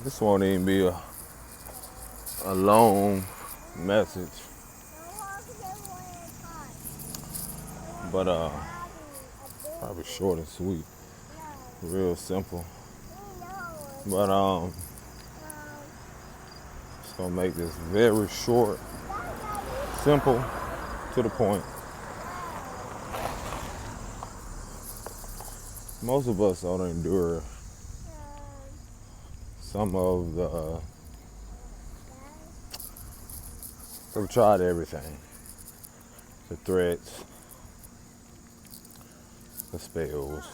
This won't even be a long message, but probably short and sweet, real simple. But just gonna make this very short, simple, to the point. Most of us don't endure some of the. We've tried everything: the threats, the spells,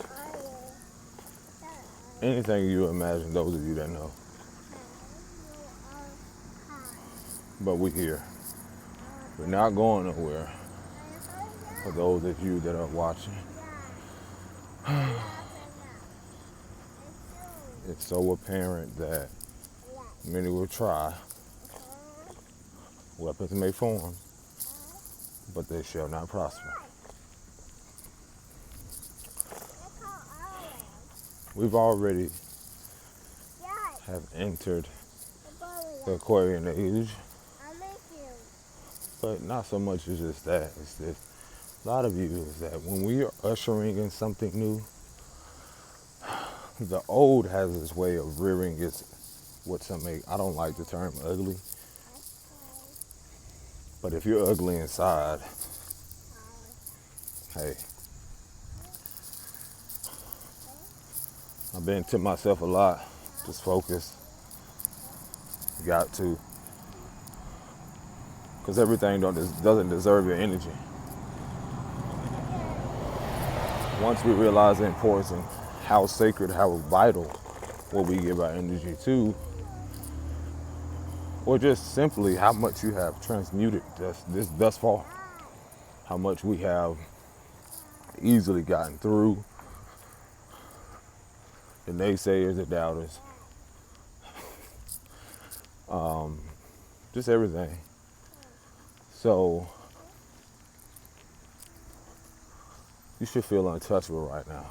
anything you imagine. Those of you that know, but we're here. We're not going nowhere. For those of you that are watching, it's so apparent that many will try. Weapons may form, but they shall not prosper. We've already have entered the Aquarian age, but not so much as just that. It's that a lot of you is that when we are ushering in something new, the old has its way of rearing its, what some make, I don't like the term ugly, but if you're ugly inside, hey, I've been to myself a lot, just focus, got to, because everything doesn't deserve your energy. Once we realize the importance and how sacred, how vital what we give our energy to, or just simply how much you have transmuted this thus far, how much we have easily gotten through the naysayers, the doubters, just everything. So you should feel untouchable right now,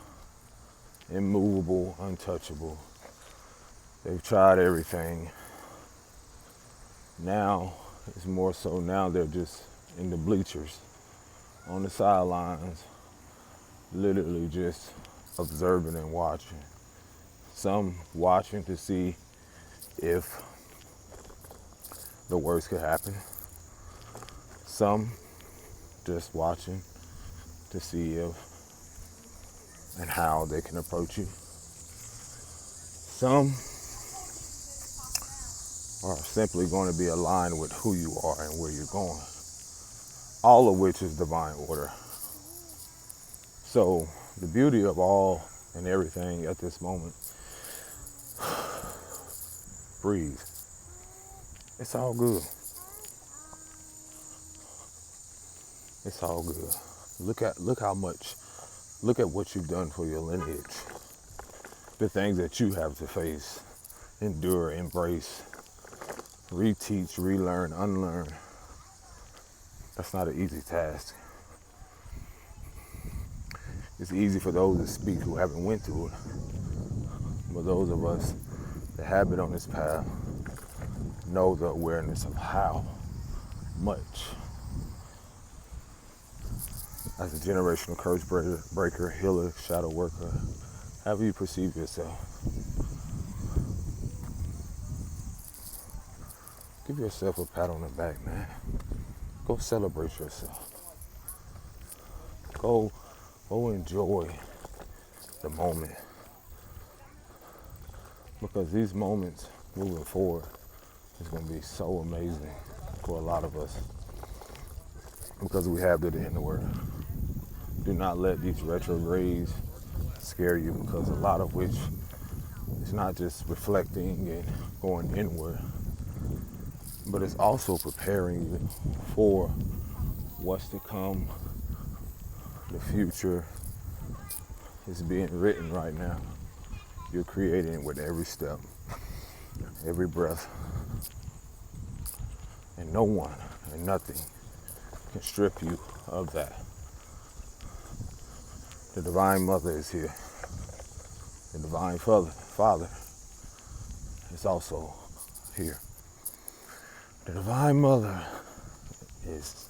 immovable, untouchable. They've tried everything. Now it's more so now they're just in the bleachers, on the sidelines, literally just observing and watching. Some watching to see if the worst could happen. Some just watching to see if and how they can approach you. Some are simply going to be aligned with who you are and where you're going. All of which is divine order. So the beauty of all and everything at this moment, breathe. It's all good. It's all good. Look at what you've done for your lineage. The things that you have to face, endure, embrace, reteach, relearn, unlearn. That's not an easy task. It's easy for those that speak who haven't went through it. But those of us that have been on this path know the awareness of how much, as a generational curse breaker, healer, shadow worker, however you perceive yourself, give yourself a pat on the back, man. Go celebrate yourself. Go enjoy the moment. Because these moments moving forward is going to be so amazing for a lot of us. Because we have the inner word. Do not let these retrogrades scare you, because a lot of which is not just reflecting and going inward, but it's also preparing you for what's to come. The future is being written right now. You're creating with every step, every breath, and no one and nothing can strip you of that. The Divine Mother is here. The Divine Father is also here. The Divine Mother is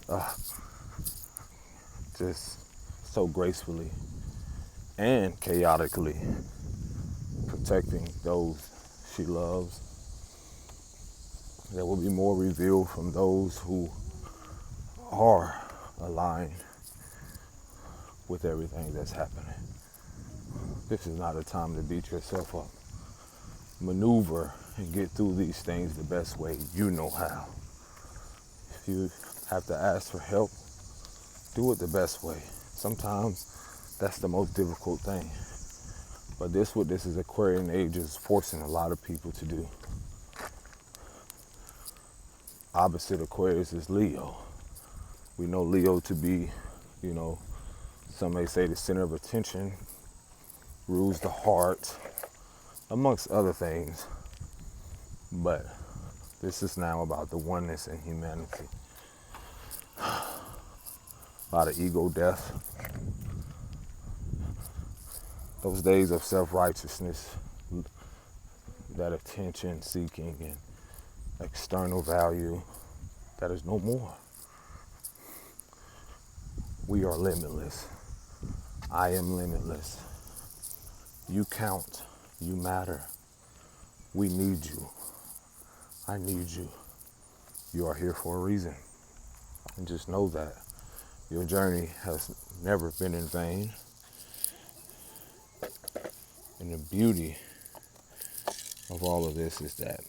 just so gracefully and chaotically protecting those she loves. There will be more revealed from those who are aligned with everything that's happening. This is not a time to beat yourself up. Maneuver and get through these things the best way you know how. If you have to ask for help, do it the best way. Sometimes that's the most difficult thing. But what this is Aquarian age is forcing a lot of people to do. Opposite Aquarius is Leo. We know Leo to be, some may say the center of attention, rules the heart, amongst other things. But this is now about the oneness in humanity. A lot of ego death. Those days of self-righteousness, that attention seeking and external value, that is no more. We are limitless. I am limitless. You count. You matter. We need you. I need you. You are here for a reason. And just know that your journey has never been in vain. And the beauty of all of this is that,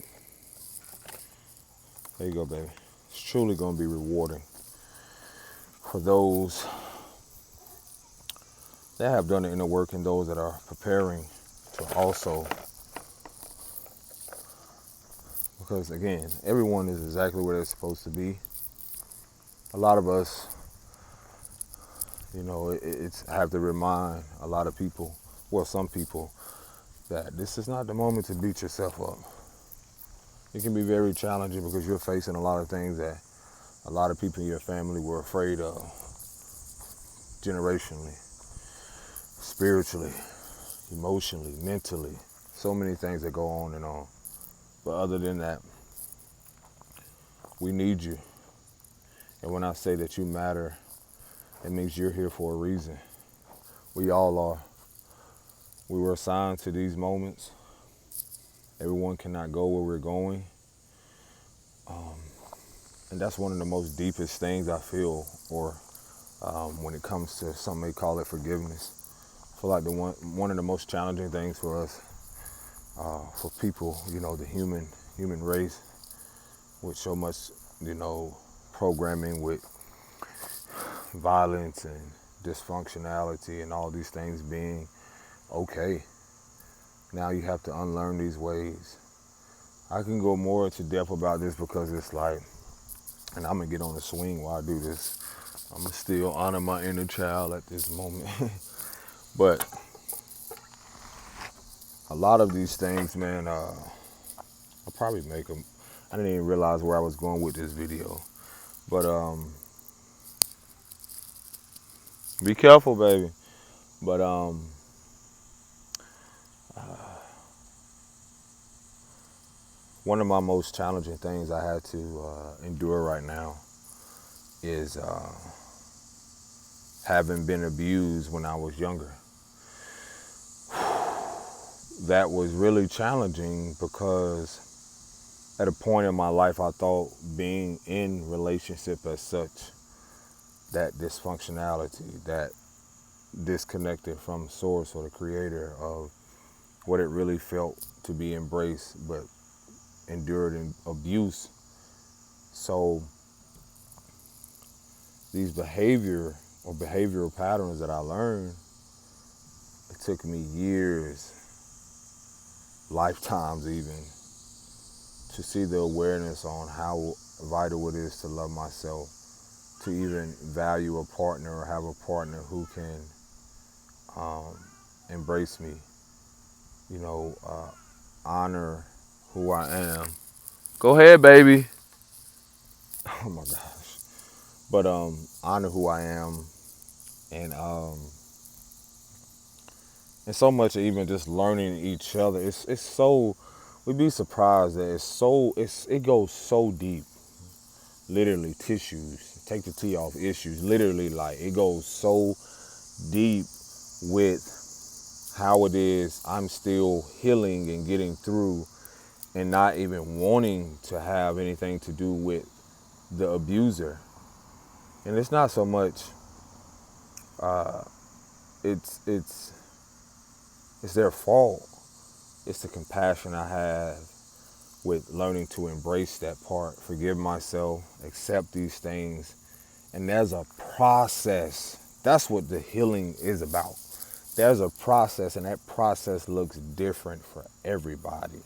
there you go, baby. It's truly going to be rewarding for those that have done the inner work and those that are preparing to also. Because again, everyone is exactly where they're supposed to be. A lot of us, I have to remind a lot of people, well, some people, that this is not the moment to beat yourself up. It can be very challenging because you're facing a lot of things that a lot of people in your family were afraid of, generationally, spiritually, emotionally, mentally, so many things that go on and on. But other than that, we need you. And when I say that you matter, it means you're here for a reason. We all are. We were assigned to these moments. Everyone cannot go where we're going. And that's one of the most deepest things I feel, or when it comes to, some may call it forgiveness. I feel like one of the most challenging things for us, for people, the human race, with so much, programming with violence and dysfunctionality and all these things being okay. Now you have to unlearn these ways. I can go more into depth about this because it's like, and I'm going to get on the swing while I do this. I'm going to still honor my inner child at this moment. But a lot of these things, man, I'll probably make them. I didn't even realize where I was going with this video. But be careful, baby. But one of my most challenging things I had to endure right now is having been abused when I was younger. That was really challenging because at a point in my life I thought being in relationship as such, that dysfunctionality, that disconnected from source or the creator of what it really felt to be embraced, but endured in abuse. So these behavioral patterns that I learned, it took me years, lifetimes even, to see the awareness on how vital it is to love myself, to even value a partner or have a partner who can embrace me, honor who I am. Go ahead, baby. Oh my gosh. But honor who I am, and so much even just learning each other. It's so, we'd be surprised that it goes so deep. Literally tissues. Take the T off issues. Literally, like, it goes so deep with how it is I'm still healing and getting through and not even wanting to have anything to do with the abuser. And it's not so much it's their fault. It's the compassion I have with learning to embrace that part, forgive myself, accept these things. And there's a process. That's what the healing is about. There's a process, and that process looks different for everybody.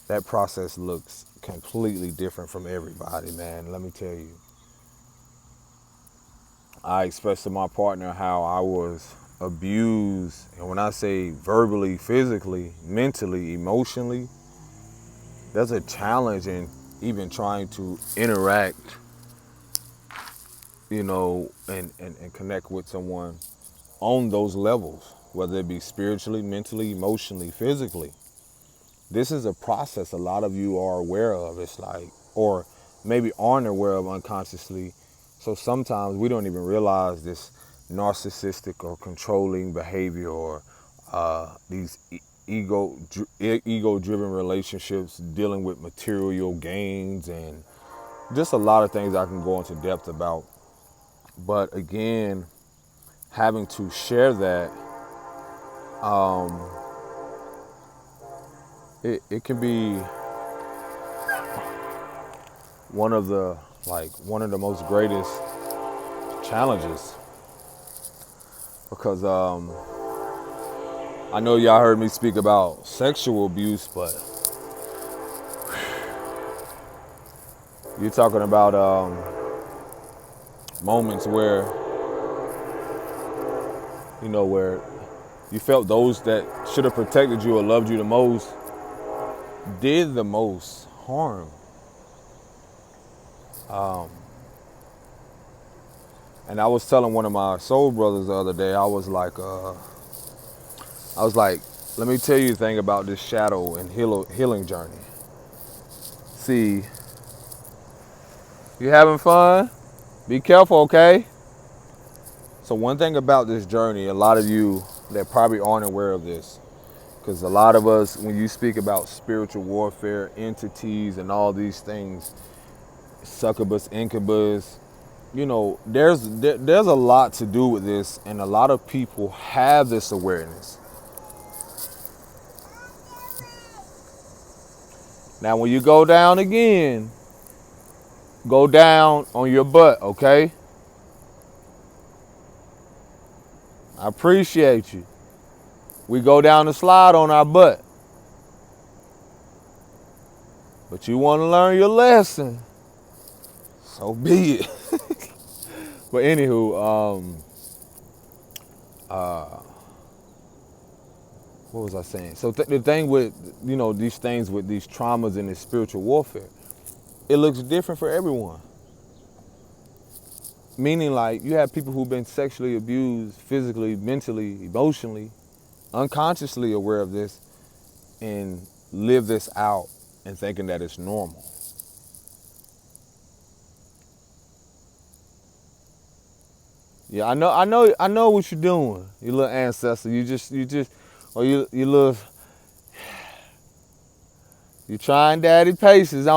That process looks completely different from everybody, man. Let me tell you. I expressed to my partner how I was abused. And when I say verbally, physically, mentally, emotionally, there's a challenge in even trying to interact, and connect with someone on those levels, whether it be spiritually, mentally, emotionally, physically. This is a process a lot of you are aware of. It's like, or maybe aren't aware of unconsciously. So sometimes we don't even realize this narcissistic or controlling behavior or these ego-driven relationships dealing with material gains and just a lot of things I can go into depth about. But again, having to share that, it can be one of the most greatest challenges, because I know y'all heard me speak about sexual abuse, but you're talking about moments where where you felt those that should have protected you or loved you the most did the most harm. And I was telling one of my soul brothers the other day, I was like, let me tell you the thing about this shadow and healing journey. See, you having fun? Be careful, okay? So one thing about this journey, a lot of you that probably aren't aware of this, because a lot of us, when you speak about spiritual warfare, entities, and all these things, succubus, incubus, there's a lot to do with this, and a lot of people have this awareness. Now, when you go down again, go down on your butt, okay? I appreciate you. We go down the slide on our butt. But you want to learn your lesson, so be it. But anywho, what was I saying? So the thing with, these things with these traumas and this spiritual warfare, it looks different for everyone. Meaning, like, you have people who've been sexually abused, physically, mentally, emotionally, unconsciously aware of this, and live this out and thinking that it's normal. Yeah, I know what you're doing, you little ancestor. Or you trying daddy paces, aren't you?